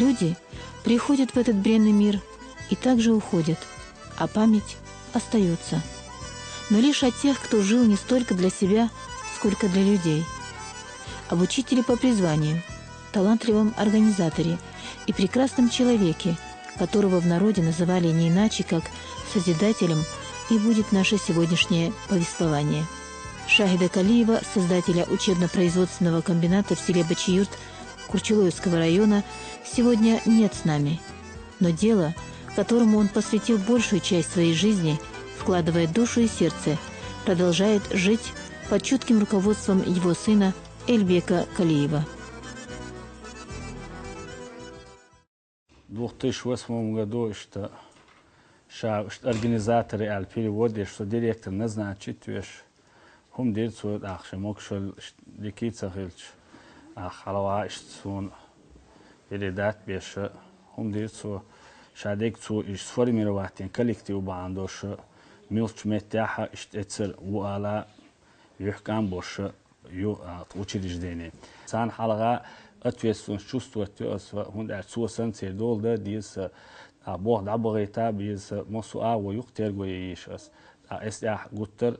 Люди приходят в этот бренный мир и также уходят, а память остается. Но лишь о тех, кто жил не столько для себя, сколько для людей. Об учителе по призванию, талантливом организаторе и прекрасном человеке, которого в народе называли не иначе, как Созидателем, и будет наше сегодняшнее повествование. Шахида Калиева, создателя учебно-производственного комбината в селе Бачиюрт Курчулоевского района, сегодня нет с нами. Но дело, которому он посвятил большую часть своей жизни, вкладывая душу и сердце, продолжает жить под чутким руководством его сына Эльбека Калиева. В 2008 году организаторы перевода, что директор назначит, هم دير سوت أخش مكشل لكيت سخيلش خلوا إشتون يريدات بيش هم دير سو شاديك سو إشتفري مرواتين كولكتيف باندوش ميلش متاحة إشتأثر وعلى يحكم بوش يو توشيدش ديني سان حلقة أتويسون شوستو أتويس هم دير سو سنتي دول ده ديس بوه دعبغيتا بيز مسوعة ويختار ويشس أستيح قطر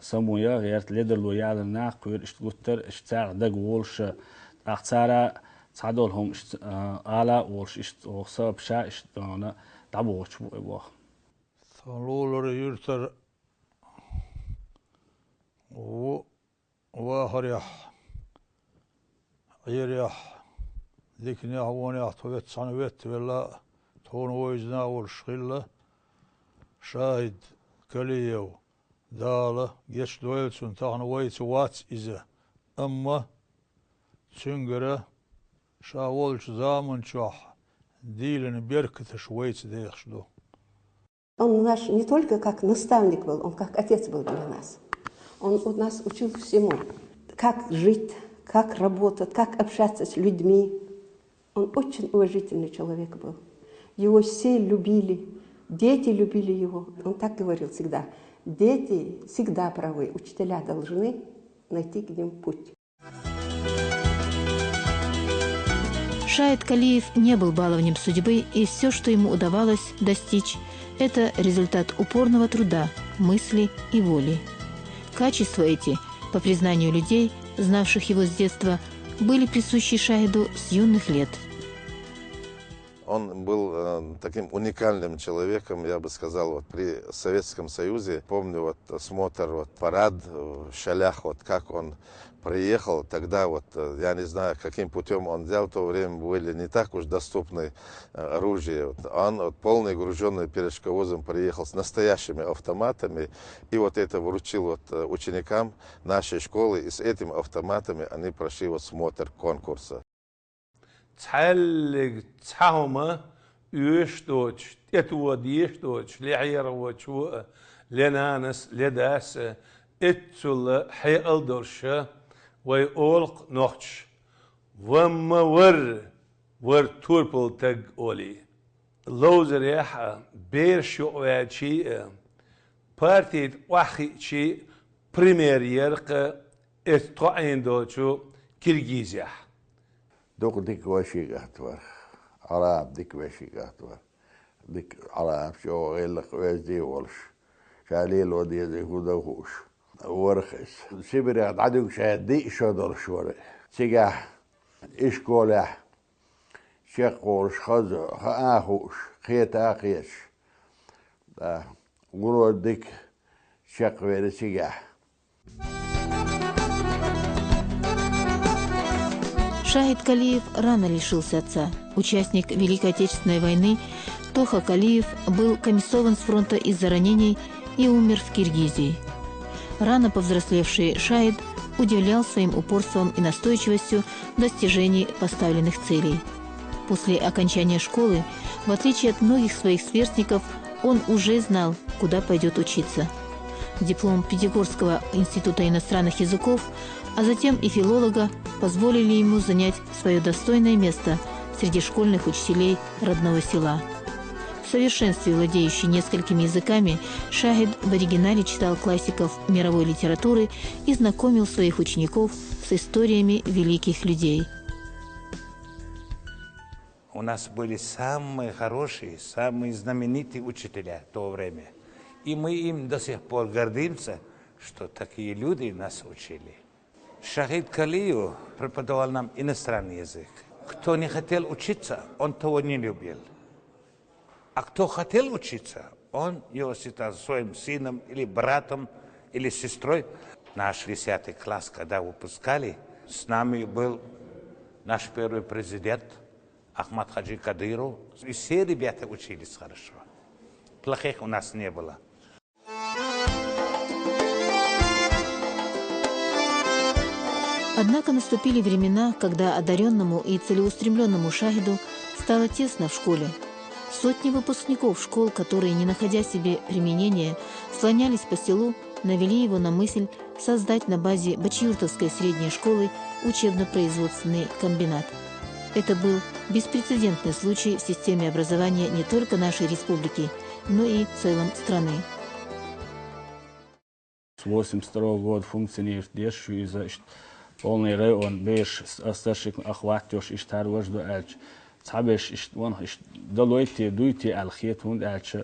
سمويا غيرت ليدر لويال الناقور اشتغتر اشتاع دق وولش اختارا تعدولهم آلا وولش اشتغصاب شا اشتغانا دعبوش بوه ثلولر يرتر وهريح عيريح لكن يهوني احتويت سنوات ولا تون ويزنا والشغلة شاهد كليو داله جش دويلسون تاعنا ويت واتس إذا أما تشنجرة شاولش زامن شح ديلن بيركت швейц дехшду. Он наш не только как наставник был, он как отец был для нас. Он у нас учил всему. Как жить, как работать, как общаться с людьми. Он очень уважительный человек был. Его все любили, дети любили его. Он так говорил всегда. Дети всегда правы, учителя должны найти к ним путь. Шаид Калиев не был баловнем судьбы, и все, что ему удавалось достичь, это результат упорного труда, мысли и воли. Качества эти, по признанию людей, знавших его с детства, были присущи Шаиду с юных лет. Он был таким уникальным человеком, я бы сказал, вот при Советском Союзе. Помню вот смотр, вот парад в Шалях, вот как он приехал, тогда вот, я не знаю, каким путем он взял, в то время были не так уж доступны оружие. Вот, он вот, полный груженный перешковозом приехал с настоящими автоматами, и вот это вручил вот, ученикам нашей школы, и с этими автоматами они прошли вот смотр конкурса. تعلق تحومة يشتوش اتود يشتوش لعير وشو لنانس لداس اتسل حي الدرش ويقولق نوخش وما ور توربل تق اولي لوز ريحة بير شو وادشي بارتيت واخي شي بريمير يرق اتطعين دوشو كيرجيزيح دوق ديك واشي قهتور عراب ديك واشي قهتور ديك عراب شو غيلق وازدي ولش شاليل ودي زي هودوش ورخص سيبري عدوك شادي شو درش ورق سيجاح إيش كولح شقولش خزو خاخوش خيت آخيش ورود ديك شق وير سيجاح. Шахид Калиев рано лишился отца. Участник Великой Отечественной войны, Тоха Калиев был комиссован с фронта из-за ранений и умер в Киргизии. Рано повзрослевший Шахид удивлял своим упорством и настойчивостью достижений поставленных целей. После окончания школы, в отличие от многих своих сверстников, он уже знал, куда пойдет учиться. Диплом Пятигорского института иностранных языков, а затем и филолога позволили ему занять свое достойное место среди школьных учителей родного села. В совершенстве владеющий несколькими языками, Шахид в оригинале читал классиков мировой литературы и знакомил своих учеников с историями великих людей. У нас были самые хорошие, самые знаменитые учителя в то время. И мы им до сих пор гордимся, что такие люди нас учили. Шахид Калиев преподавал нам иностранный язык. Кто не хотел учиться, он того не любил. А кто хотел учиться, он его считал своим сыном или братом, или сестрой. Наш 10 класс, когда выпускали, с нами был наш первый президент Ахмад Хаджи Кадыров. И все ребята учились хорошо. Плохих у нас не было. Однако наступили времена, когда одаренному и целеустремленному Шахиду стало тесно в школе. Сотни выпускников школ, которые, не находя себе применения, слонялись по селу, навели его на мысль создать на базе Бачиюртовской средней школы учебно-производственный комбинат. Это был беспрецедентный случай в системе образования не только нашей республики, но и в целом страны. С 1982 года функционирует действие полный район, беш старших охватёж иш тарваш до элч. Цабеш иш вон иш долойте дуйте алхет вон элч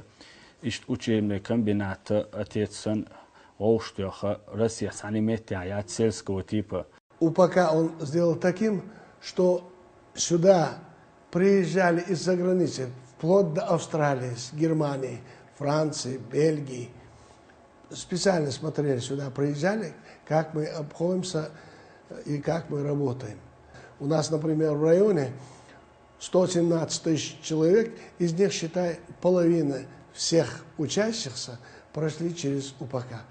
иш учебный комбинат отецен Олштёха Россия саниметия сельского типа. УПК он сделал таким, что сюда приезжали из-за границы, вплоть до Австралии, Германии, Франции, Бельгии. Специально смотрели сюда, приезжали, как мы обходимся и как мы работаем. У нас, например, в районе 117 тысяч человек, из них, считай, половина всех учащихся прошли через УПК.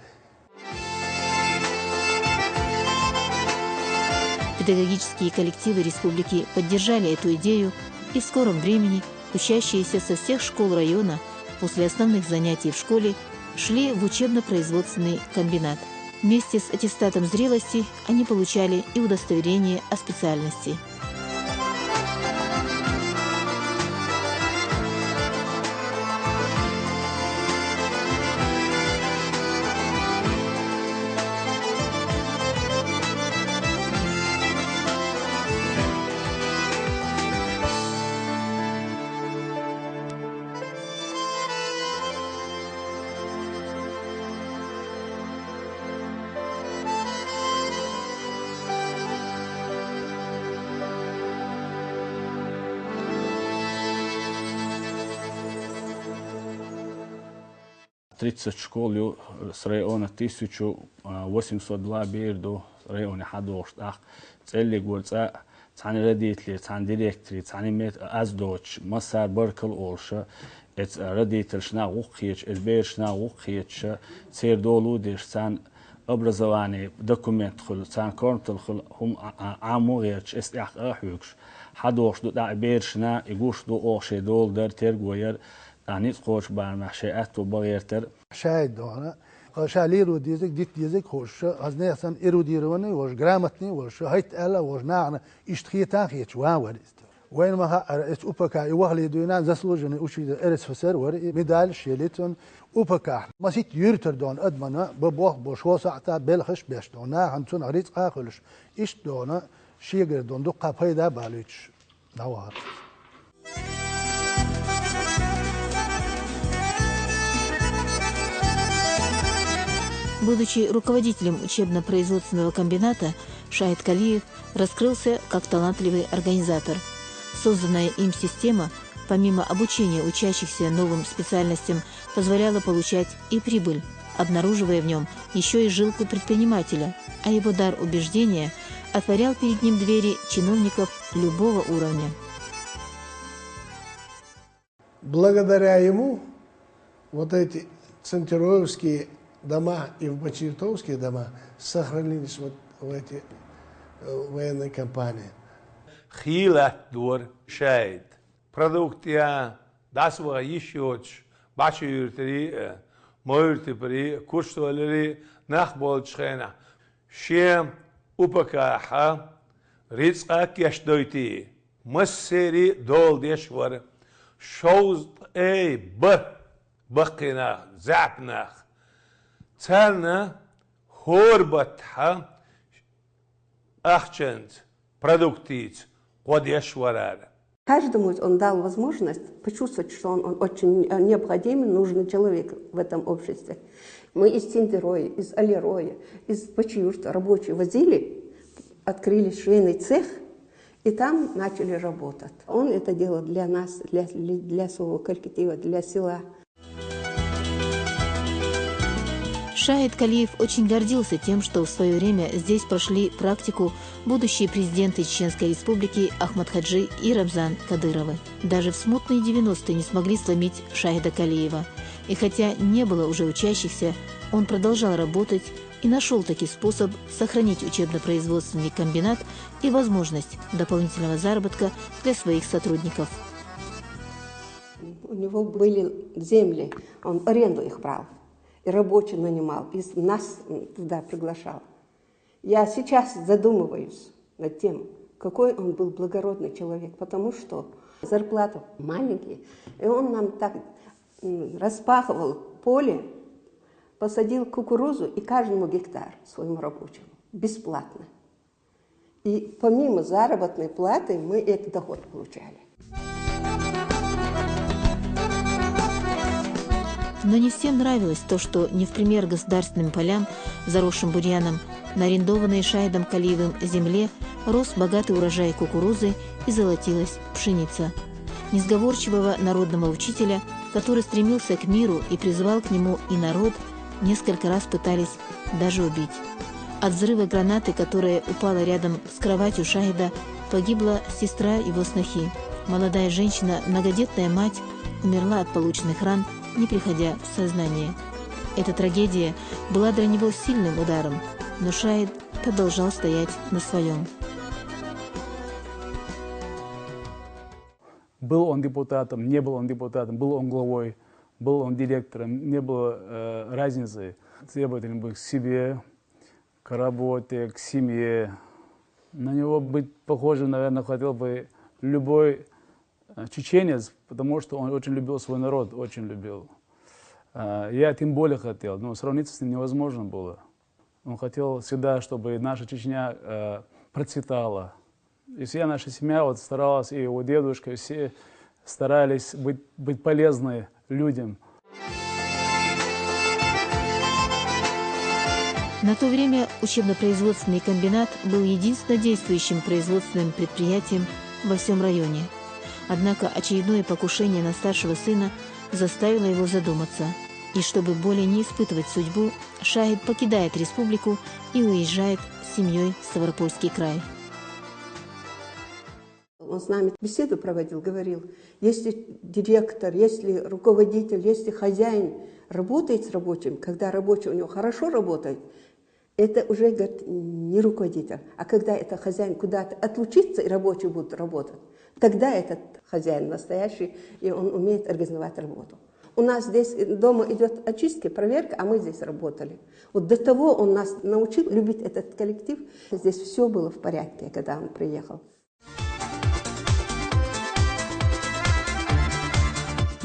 Педагогические коллективы республики поддержали эту идею, и в скором времени учащиеся со всех школ района после основных занятий в школе шли в учебно-производственный комбинат. Вместе с аттестатом зрелости они получали и удостоверение о специальности. Тридцать школ с района 1802 бирду районе Хадоштах. Цели гольца цани родители, цани директори, цани мет аздоч, массар баркал олша. Эц родитель шна ухич, эзбер шна ухич, цер долудиш цан образование документ خل цан кормтл خل هم عموغيرش استيح أحوكش حدوش دو دعبيرشنا يقوش دو أوشي دول در ترقوير دانيت قوش بارمحشيات وبغيرتر شاهد دوانا شالي رو ديزك ديت ديزك خوش هزني أصلا إيرو ديرواني وش جرامتني وش هيت ألا وش نعنا إشتخي تاخيتش واور وين ما رئيس أوبكا يوهلي دوينان زسلوجني وشي إرس فسر وري ميدال شيلتون أوبكا ما سيت يرتر دون أدمنا ببوخ بشوا ساعتا بلخش بيشتونا هنتون عريض آخلش إيش دونا شيغر دون دقا بيدا باليتش نوار. Будучи руководителем учебно-производственного комбината, Шахид Калиев раскрылся как талантливый организатор. Созданная им система, помимо обучения учащихся новым специальностям, позволяла получать и прибыль, обнаруживая в нем еще и жилку предпринимателя, а его дар убеждения отворял перед ним двери чиновников любого уровня. Благодаря ему вот эти центероевские дома и в Бачиютовские дома сохранились вот в эти военные кампании. Хилат door Шахид. Продукция дасва ищёч, Бачиютри, Мойлтипри, Курштуалери, Нахболчхена. Шем упакаха, Рицак яшдойти, Массери дол дешвар, Шоуз эй бакинах, Запнах. Царна хорбатха ахчент продуктиц قد يشورار Каждому он дал возможность почувствовать, что он очень необходимый, нужный человек в этом обществе. Мы из Тиндероя, из Алероя, из Почиюрта рабочие возили, открыли швейный цех, и там начали работать. Он это делал для нас, для своего коллектива, для села. Шаид Калиев очень гордился тем, что в свое время здесь прошли практику будущие президенты Чеченской Республики Ахмад-Хаджи и Рамзан Кадыровы. Даже в смутные 90-е не смогли сломить Шаида Калиева. И хотя не было уже учащихся, он продолжал работать и нашел таки способ сохранить учебно-производственный комбинат и возможность дополнительного заработка для своих сотрудников. У него были земли, он аренду их брал. И рабочих нанимал, и нас туда приглашал. Я сейчас задумываюсь над тем, какой он был благородный человек, потому что зарплата маленькие, и он нам так распахивал поле, посадил кукурузу и каждому гектар своему рабочему, бесплатно. И помимо заработной платы мы этот доход получали. Но не всем нравилось то, что не в пример государственным полям, заросшим бурьяном, на арендованной Шаидом Калиевым земле рос богатый урожай кукурузы и золотилась пшеница. Несговорчивого народного учителя, который стремился к миру и призывал к нему и народ, несколько раз пытались даже убить. От взрыва гранаты, которая упала рядом с кроватью Шаида, погибла сестра его снохи. Молодая женщина, многодетная мать, умерла от полученных ран, не приходя в сознание. Эта трагедия была для него сильным ударом, но Шаид продолжал стоять на своем. Был он депутатом, не был он депутатом, был он главой, был он директором, не было разницы. Требователен был к себе, к работе, к семье. На него быть похожим, наверное, хотел бы любой чеченец, потому что он очень любил свой народ, очень любил. Я тем более хотел, но сравниться с ним невозможно было. Он хотел всегда, чтобы наша Чечня процветала. И вся наша семья вот старалась, и его дедушка, все старались быть полезны людям. На то время учебно-производственный комбинат был единственно действующим производственным предприятием во всем районе. Однако очередное покушение на старшего сына заставило его задуматься. И чтобы более не испытывать судьбу, Шаид покидает республику и уезжает с семьей в Ставропольский край. Он с нами беседу проводил, говорил, если директор, если руководитель, если хозяин работает с рабочим, когда рабочий у него хорошо работает, это уже, говорит, не руководитель. А когда это хозяин куда-то отлучится, и рабочие будут работать, тогда этот хозяин настоящий, и он умеет организовать работу. У нас здесь дома идет очистка, проверка, а мы здесь работали. Вот до того он нас научил любить этот коллектив. Здесь все было в порядке, когда он приехал.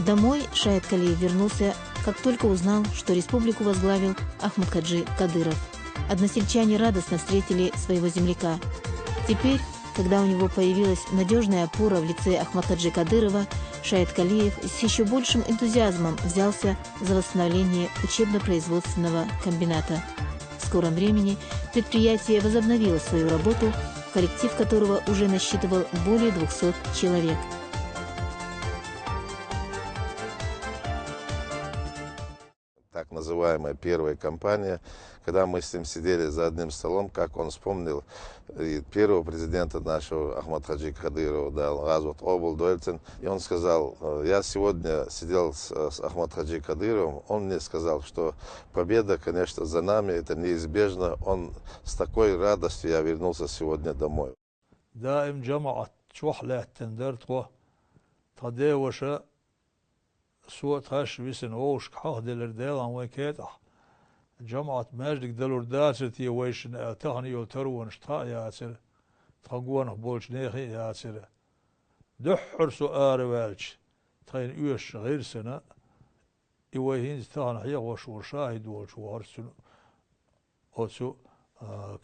Домой Шаид Калиев вернулся, как только узнал, что республику возглавил Ахмад-Хаджи Кадыров. Односельчане радостно встретили своего земляка. Теперь, когда у него появилась надежная опора в лице Ахмад-Хаджи Кадырова, Шаид Калиев с еще большим энтузиазмом взялся за восстановление учебно-производственного комбината. В скором времени предприятие возобновило свою работу, коллектив которого уже насчитывал более 200 человек. Так называемая первая кампания, когда мы с ним сидели за одним столом, как он вспомнил и первого президента нашего Ахмад-Хаджи Кадырова, да, Газват Обл Дольцин, и он сказал, я сегодня сидел с Ахмад-Хаджи Кадыровым, он мне сказал, что победа, конечно, за нами, это неизбежно, он с такой радостью, я вернулся сегодня домой. Да, им джамаат чухля тендертва тадеваша سوء تخش بيسن اوش كحه دلردال عن ويكيتح جماعة ماجدك دلرداتي ويشن تهني يلترون اشتاء ياسر تخقوانه بولش نيخي ياسر دحر سؤال والش تخين ايش غير سنة ايوهين تهن حيق وشور شاهد وشور سنة اوتسو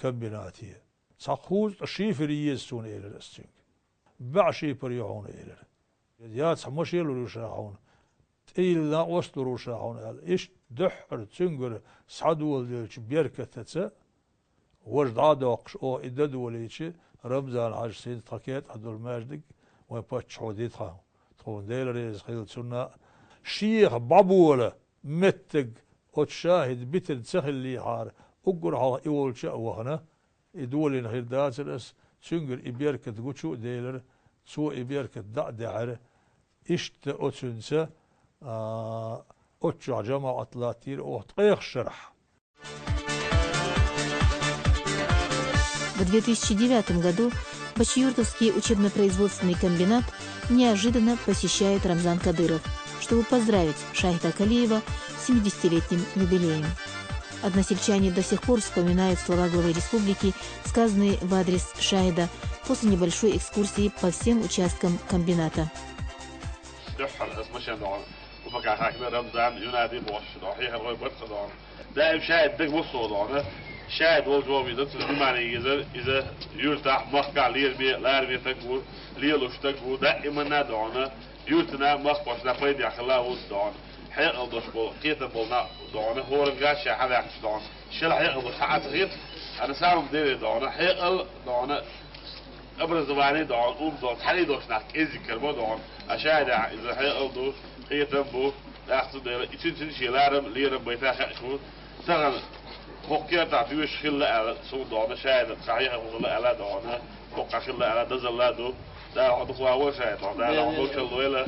كمبيناتي تخوز الشيفر يسون الى الاسجنك بعشي بريعون إلر يات حمش يلو رشاعون تيل لا وصلوا رشاعون إيش دحر تنقر سعدول ديلش بيركة تتسا وجد عادوقش أو إدد وليش رمزان عجسين تكيت عدول ماجدك ويباتش عوديتها تقول ديلر خيل سنة شيخ بابوله متق وتشاهد بتد سهل لي حار أقر على إول شاء وهنا يدولين غير داترس تنقر إبيركة قوشو ديلر سو إبيركة دعر إشت أتسنسا أتشع جماعة لاتير أتقيق شرح. В 2009 году Башиюртовский учебно-производственный комбинат неожиданно посещает Рамзан Кадыров, чтобы поздравить Шахида Калиева с 70-летним юбилеем. Односельчане до сих пор вспоминают слова главы республики, сказанные в адрес Шахида после небольшой экскурсии по всем участкам комбината. شاهد والجواب يدرس بمعنى إذا يرتاح مخقع لير تقول ليلوش تقول دائما نادعنا يرتنا مخقعش نفيد يخلاه ودعنا حيقل دوش بول قيتا بولنا دعنا هو رنقاش حدا يحش دعنا شلا حيقل دوش حقا تغير أنا سامم ديري دعنا حيقل دعنا أبرز زباني دعنا أوم دعنا حالي دوش نحك إزي كربو دعنا أشاهد إذا حيقل دوش قيتا بول أحسن ديري إتنشن شلارم ليرم بيتا خأشون سغل فوقيا تعطيوش خلة على صوت دعنا شاهد صحيح ولا على دعنا فوق خلة على دزل لادو ده عضو أول شاهد ده عضو كلويلة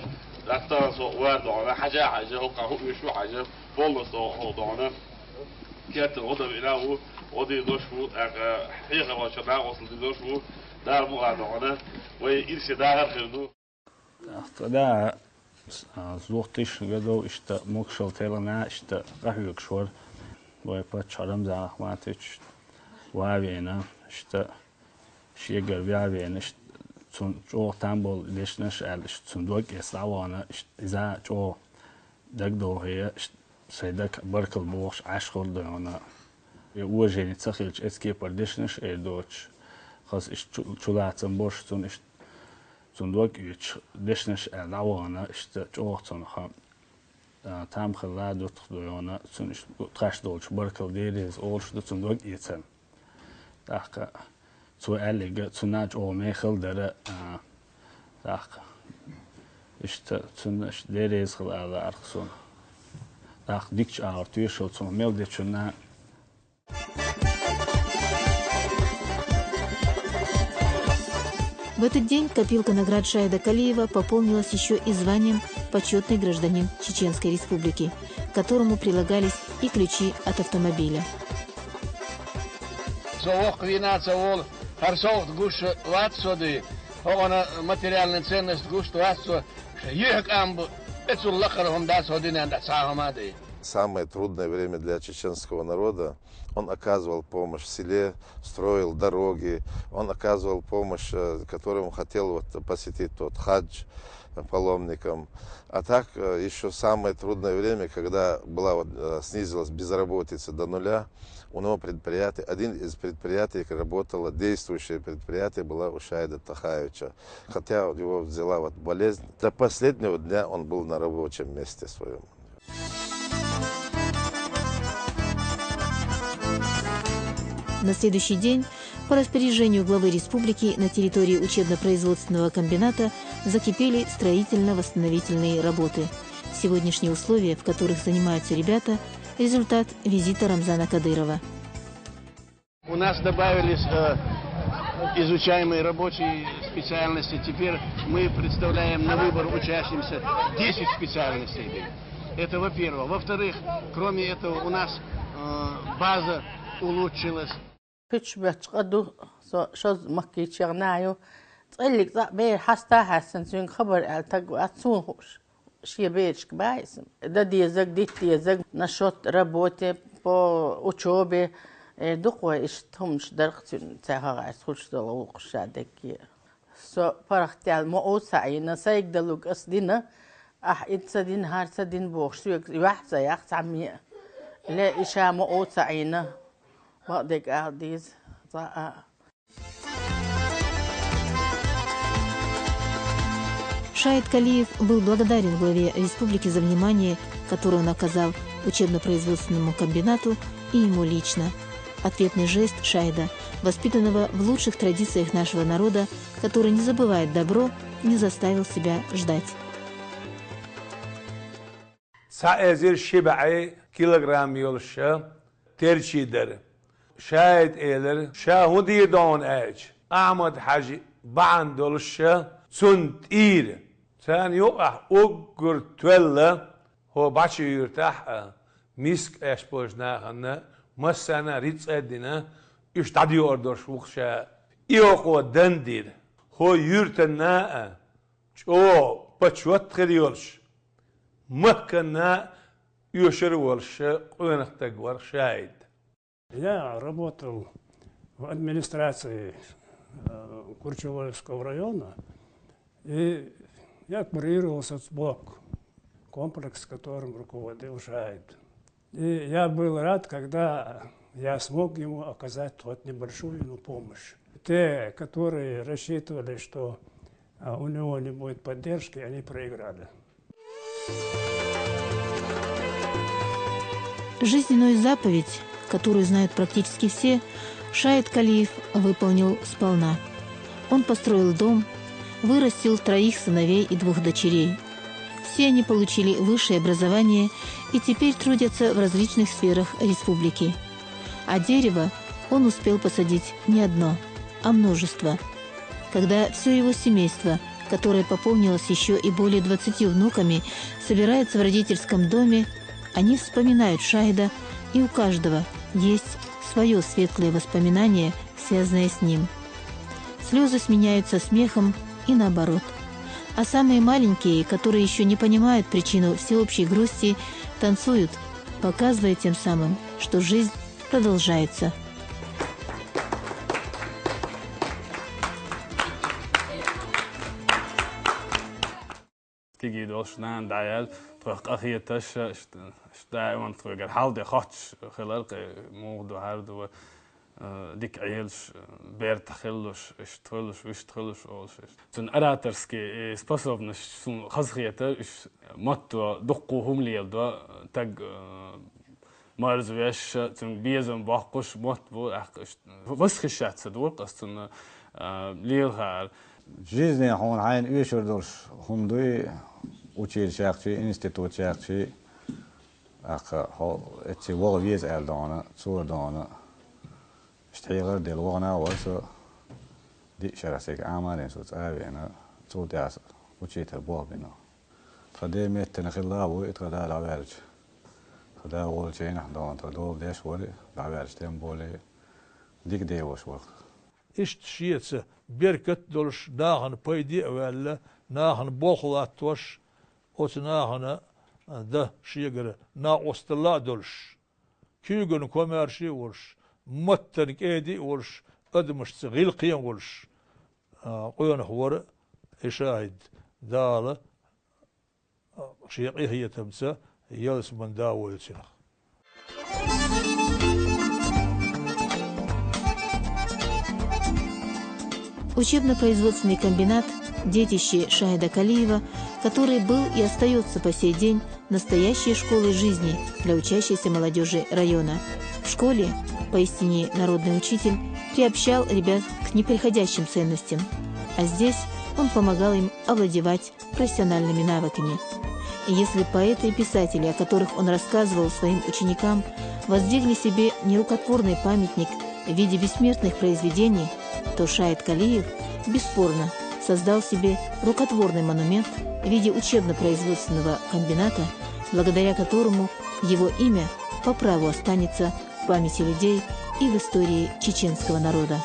أكتر صوت وارد دعنا حاجة هو كهو يشوف حاجة فول صوت دعنا كيات الغضب إلهه ودي دوشفو حقيقة وشنا وصل دوشفو ده الموضوع دعنا ويرسي ده خيرنو ده زوجتش قدو إشتا مكشل تلنا إشتا قهوك شور ويباتش رمزان أخواتش وابينا إشتا شيء قربي إشتا جو تامبول ليش نشأل إشتا صندوق إسلامنا إذا جو دقدو هي سيدك بركل بوش عشقل دهنا وجهني تسخيلش إسكي بردشنش إيدوش خاص إشت شلاتن بوش تون إشت صندوق إيش دشنش إسلامنا إشتا جو تنخم تام خلاد تخدونا تون إشت تخش دولش بركل ديريز أولش صندوق إيتن تاخ سؤالي تناج أو ميخل درة تاخ إشت تناش ديريز خلاد أرخصون تاخ ديكش أرتويش أو تون ميل ديشنا. В этот день копилка наград Шахида Калиева пополнилась еще и званием «Почетный гражданин Чеченской Республики», к которому прилагались и ключи от автомобиля. Материальная ценность Самое трудное время для чеченского народа. Он оказывал помощь в селе, строил дороги, он оказывал помощь, которому хотел посетить тот хадж паломникам. А так еще самое трудное время, когда снизилась безработица до нуля, у него предприятие, один из предприятий работало, действующее предприятие было у Шахида Тахаевича. Хотя его взяла болезнь, до последнего дня он был на рабочем месте своем. На следующий день по распоряжению главы республики на территории учебно-производственного комбината закипели строительно-восстановительные работы. Сегодняшние условия, в которых занимаются ребята, результат визита Рамзана Кадырова. У нас добавились изучаемые рабочие специальности. Теперь мы представляем на выбор учащимся 10 специальностей. Это во-первых. Во-вторых, кроме этого у нас база улучшилась. كتش بتقدو شوز مكي تشغنايو تقلك بير حستا حسن سين خبر التقو اتسون خوش شي بيرش كبايس ده ديزك ديزك نشاط ربوتي بو учёбе دقوا اشتهمش درختين تاها عايز خوش دلو قشادك سو فرختال مو سعينا سايق دلوك اسدينا اتسدين هار سدين بوخ سويك يحسا يحس عمي لا إشا مو سعينا وقدك أهديز Шаид Калиев был благодарен главе республики за внимание, которое он оказал учебно-производственному комбинату и ему лично. Ответный жест Шаида, воспитанного в лучших традициях нашего народа, который не забывает добро, не заставил себя ждать. سأزير شبعي كيلوغرام يولش ترشيدر شاهد إيلر شاهدي دون أج أحمد حاجي بعن دولش سنت إير سان يوقع أقر تولى هو باشي يرتاح ميسك أشبوجنا هنا مسانا ريتس أدينا يشتدي أردوش وخشا يوقو دندير هو يرتنا جو بچوت خريولش مكنا يشر ورش قونختك ورشايد. Я работал в администрации Курчевольского района, и я курировал соцблок, комплекс, которым руководил Шаид. И я был рад, когда я смог ему оказать хоть небольшую помощь. Те, которые рассчитывали, что у него не будет поддержки, они проиграли. Жизненную заповедь, которую знают практически все, Шаид Калиев выполнил сполна. Он построил дом, вырастил 3 сыновей и 2 дочерей. Все они получили высшее образование и теперь трудятся в различных сферах республики. А дерево он успел посадить не одно, а множество. Когда все его семейство, которое пополнилось еще и более 20 внуками, собирается в родительском доме, они вспоминают Шаида, и у каждого есть свое светлое воспоминание, связанное с ним. Слезы сменяются смехом и наоборот. А самые маленькие, которые еще не понимают причину всеобщей грусти, танцуют, показывая тем самым, что жизнь продолжается. تيجي دوش نان دايل تروح أخي تش دائما تروح حال خاتش خلال موضوع هردو ديك عيلش بير تخلوش اشتخلوش ويشتخلوش أولش تون أراترسكي способность سون خزخيته ماتو دقوهم ليلدو تاج مارزويش تون بيزن باقوش مات بو وسخشات صدور قصتون ليلها жизни он хайн үйшөрдөрш хундуй училищакчы институтчакчы ах эти вол виз элдона цурдона штейгер дел вона васо ди шарасек амален соц авена цудяс учитер бобино таде меттен хиллаву итгада лавелч таде волчейна дон тадов деш воли лавелч тем более дик девош вак اشتشيتس بيركت دولش ناهن بايدي ولا ناهن بوخلات توش اوت ناهن ده شيغر نا اوستلا دولش كيغن كوميرشي ورش متن ايدي ورش ادمش صغيل قيم ورش قيون هور اشاهد داله شيقي هي تمسا يلس من داول سنخ Учебно-производственный комбинат – детище Шаида Калиева, который был и остается по сей день настоящей школой жизни для учащейся молодежи района. В школе поистине народный учитель приобщал ребят к неприходящим ценностям, а здесь он помогал им овладевать профессиональными навыками. И если поэты и писатели, о которых он рассказывал своим ученикам, воздвигли себе нерукотворный памятник в виде бессмертных произведений, то Шаид Калиев бесспорно создал себе рукотворный монумент в виде учебно-производственного комбината, благодаря которому его имя по праву останется в памяти людей и в истории чеченского народа.